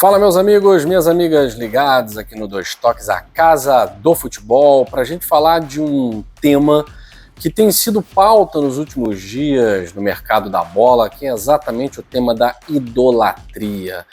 Fala, meus amigos, minhas amigas ligados aqui no Dois Toques, a Casa do Futebol, para a gente falar de um tema que tem sido pauta nos últimos dias no mercado da bola, que é exatamente o tema da idolatria.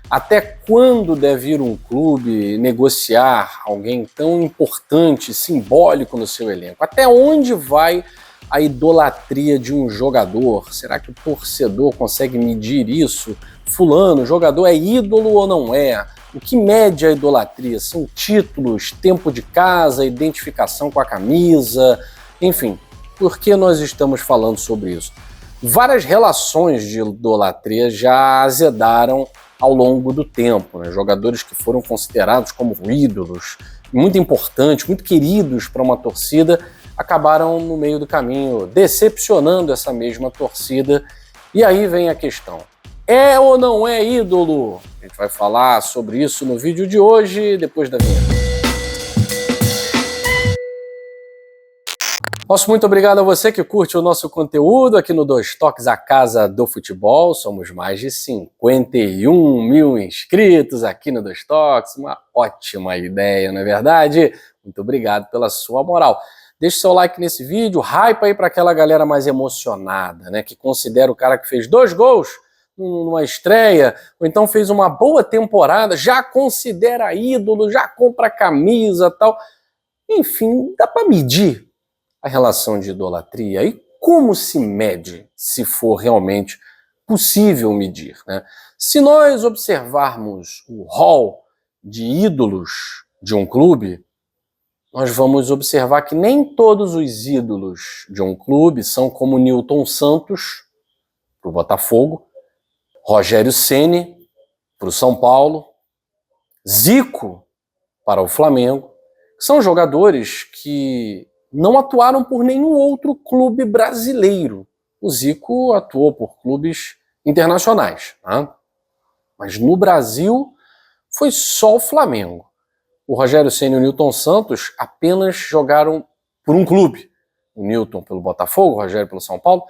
Até quando deve ir um clube negociar alguém tão importante, simbólico no seu elenco? Até onde vai a idolatria de um jogador? Será que o torcedor consegue medir isso? Fulano, jogador é ídolo ou não é? O que mede a idolatria? São títulos, tempo de casa, identificação com a camisa, enfim. Por que nós estamos falando sobre isso? Várias relações de idolatria já azedaram ao longo do tempo, né? Jogadores que foram considerados como ídolos, muito importantes, muito queridos para uma torcida, acabaram no meio do caminho decepcionando essa mesma torcida. E aí vem a questão: é ou não é ídolo? A gente vai falar sobre isso no vídeo de hoje, depois da vinheta. Nosso muito obrigado a você que curte o nosso conteúdo aqui no Dois Toques, a Casa do Futebol. Somos mais de 51 mil inscritos aqui no Dois Toques. Uma ótima ideia, não é verdade? Muito obrigado pela sua moral. Deixe seu like nesse vídeo, hype aí para aquela galera mais emocionada, né? Que considera o cara que fez 2 gols numa estreia, ou então fez uma boa temporada, já considera ídolo, já compra camisa e tal. Enfim, dá para medir a relação de idolatria? E como se mede, se for realmente possível medir, né? Se nós observarmos o hall de ídolos de um clube, nós vamos observar que nem todos os ídolos de um clube são como Nilton Santos, para o Botafogo, Rogério Ceni, para o São Paulo, Zico, para o Flamengo. São jogadores que não atuaram por nenhum outro clube brasileiro. O Zico atuou por clubes internacionais, tá? Mas no Brasil foi só o Flamengo. O Rogério Ceni e o Nilton Santos apenas jogaram por um clube. O Nilton pelo Botafogo, o Rogério pelo São Paulo.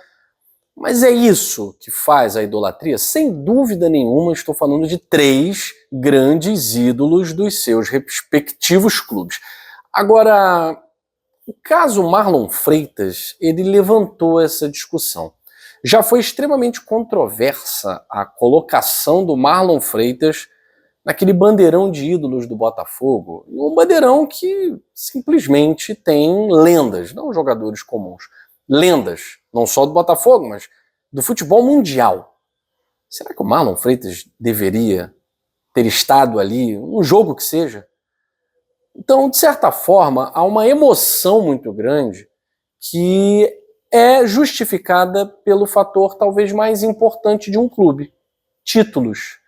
Mas é isso que faz a idolatria? Sem dúvida nenhuma, estou falando de 3 grandes ídolos dos seus respectivos clubes. Agora, o caso Marlon Freitas, ele levantou essa discussão. Já foi extremamente controversa a colocação do Marlon Freitas naquele bandeirão de ídolos do Botafogo, um bandeirão que simplesmente tem lendas, não jogadores comuns, lendas, não só do Botafogo, mas do futebol mundial. Será que o Marlon Freitas deveria ter estado ali, um jogo que seja? Então, de certa forma, há uma emoção muito grande que é justificada pelo fator talvez mais importante de um clube, títulos,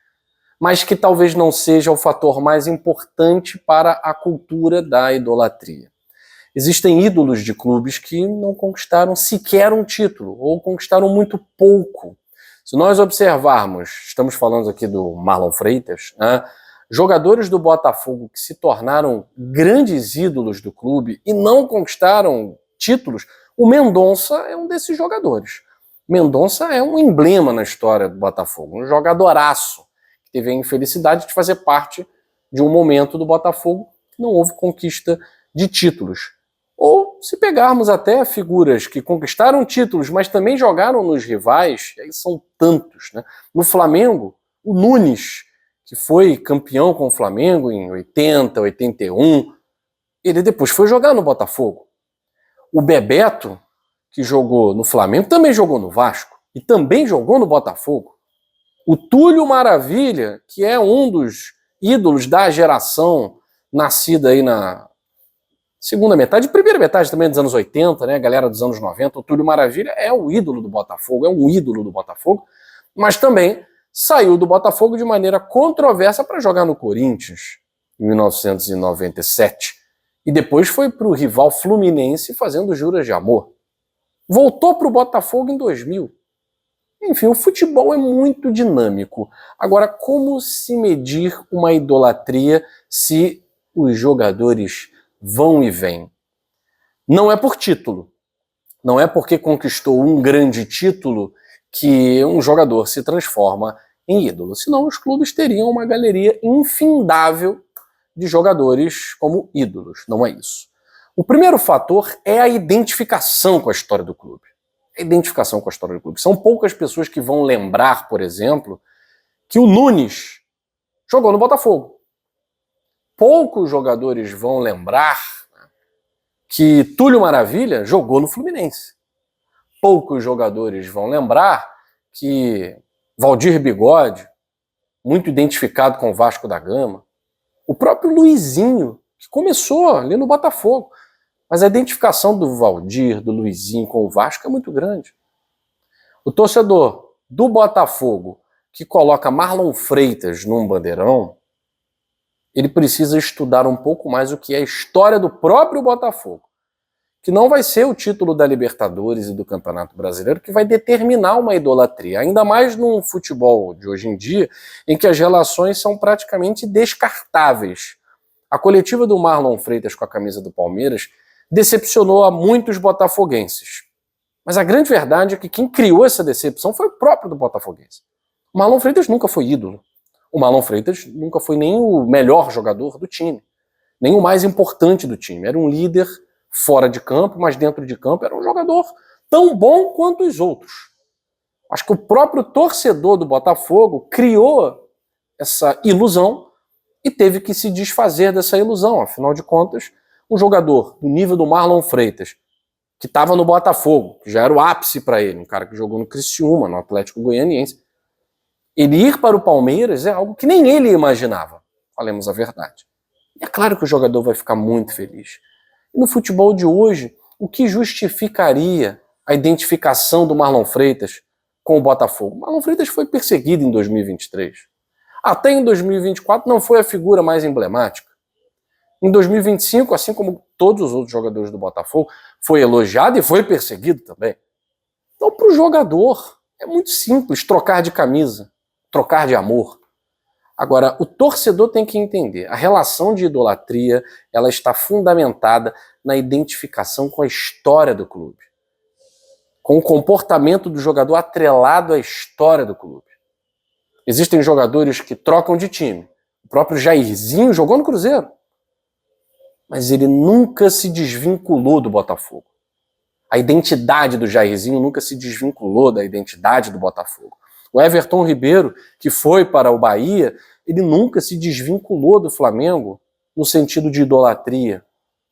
mas que talvez não seja o fator mais importante para a cultura da idolatria. Existem ídolos de clubes que não conquistaram sequer um título, ou conquistaram muito pouco. Se nós observarmos, estamos falando aqui do Marlon Freitas, né? Jogadores do Botafogo que se tornaram grandes ídolos do clube e não conquistaram títulos, o Mendonça é um desses jogadores. Mendonça é um emblema na história do Botafogo, um jogadoraço, que teve a infelicidade de fazer parte de um momento do Botafogo que não houve conquista de títulos. Ou se pegarmos até figuras que conquistaram títulos, mas também jogaram nos rivais, e aí são tantos, né? No Flamengo, o Nunes, que foi campeão com o Flamengo em 80, 81, ele depois foi jogar no Botafogo. O Bebeto, que jogou no Flamengo, também jogou no Vasco e também jogou no Botafogo. O Túlio Maravilha, que é um dos ídolos da geração nascida aí na segunda metade, primeira metade também dos anos 80, né, galera dos anos 90, o Túlio Maravilha é o ídolo do Botafogo, é um ídolo do Botafogo, mas também saiu do Botafogo de maneira controversa para jogar no Corinthians em 1997 e depois foi para o rival Fluminense fazendo juras de amor. Voltou para o Botafogo em 2000. Enfim, o futebol é muito dinâmico. Agora, como se medir uma idolatria se os jogadores vão e vêm? Não é por título. Não é porque conquistou um grande título que um jogador se transforma em ídolo. Senão os clubes teriam uma galeria infindável de jogadores como ídolos. Não é isso. O primeiro fator é a identificação com a história do clube. A identificação com a história do clube. São poucas pessoas que vão lembrar, por exemplo, que o Nunes jogou no Botafogo. Poucos jogadores vão lembrar que Túlio Maravilha jogou no Fluminense. Poucos jogadores vão lembrar que Valdir Bigode, muito identificado com o Vasco da Gama, o próprio Luizinho, que começou ali no Botafogo, mas a identificação do Valdir, do Luizinho com o Vasco é muito grande. O torcedor do Botafogo que coloca Marlon Freitas num bandeirão, ele precisa estudar um pouco mais o que é a história do próprio Botafogo, que não vai ser o título da Libertadores e do Campeonato Brasileiro que vai determinar uma idolatria, ainda mais num futebol de hoje em dia, em que as relações são praticamente descartáveis. A coletiva do Marlon Freitas com a camisa do Palmeiras decepcionou a muitos botafoguenses. Mas a grande verdade é que quem criou essa decepção foi o próprio do botafoguense. O Marlon Freitas nunca foi ídolo. O Marlon Freitas nunca foi nem o melhor jogador do time, nem o mais importante do time. Era um líder fora de campo, mas dentro de campo era um jogador tão bom quanto os outros. Acho que o próprio torcedor do Botafogo criou essa ilusão e teve que se desfazer dessa ilusão. Afinal de contas, um jogador do nível do Marlon Freitas, que estava no Botafogo, que já era o ápice para ele, um cara que jogou no Criciúma, no Atlético Goianiense, ele ir para o Palmeiras é algo que nem ele imaginava, falemos a verdade. E é claro que o jogador vai ficar muito feliz. E no futebol de hoje, o que justificaria a identificação do Marlon Freitas com o Botafogo? O Marlon Freitas foi perseguido em 2023. Até em 2024 não foi a figura mais emblemática. Em 2025, assim como todos os outros jogadores do Botafogo, foi elogiado e foi perseguido também. Então, para o jogador, é muito simples trocar de camisa, trocar de amor. Agora, o torcedor tem que entender, a relação de idolatria, ela está fundamentada na identificação com a história do clube, com o comportamento do jogador atrelado à história do clube. Existem jogadores que trocam de time. O próprio Jairzinho jogou no Cruzeiro, mas ele nunca se desvinculou do Botafogo. A identidade do Jairzinho nunca se desvinculou da identidade do Botafogo. O Everton Ribeiro, que foi para o Bahia, ele nunca se desvinculou do Flamengo no sentido de idolatria,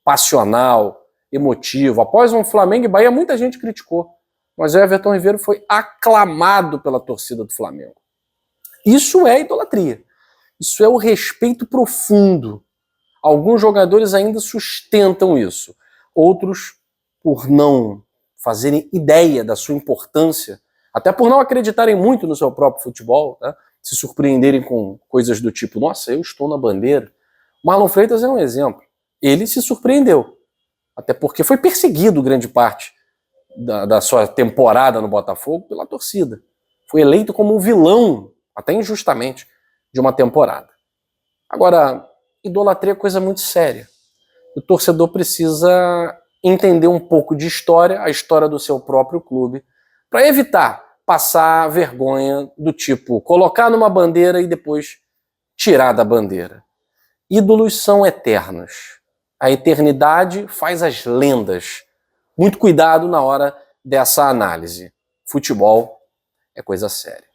passional, emotivo. Após um Flamengo e Bahia, muita gente criticou, mas o Everton Ribeiro foi aclamado pela torcida do Flamengo. Isso é idolatria. Isso é o respeito profundo. Alguns jogadores ainda sustentam isso. Outros, por não fazerem ideia da sua importância, até por não acreditarem muito no seu próprio futebol, né? Se surpreenderem com coisas do tipo, nossa, eu estou na bandeira. O Marlon Freitas é um exemplo. Ele se surpreendeu, até porque foi perseguido grande parte da sua temporada no Botafogo pela torcida. Foi eleito como um vilão, até injustamente, de uma temporada. Agora, idolatria é coisa muito séria. O torcedor precisa entender um pouco de história, a história do seu próprio clube, para evitar passar vergonha do tipo colocar numa bandeira e depois tirar da bandeira. Ídolos são eternos. A eternidade faz as lendas. Muito cuidado na hora dessa análise. Futebol é coisa séria.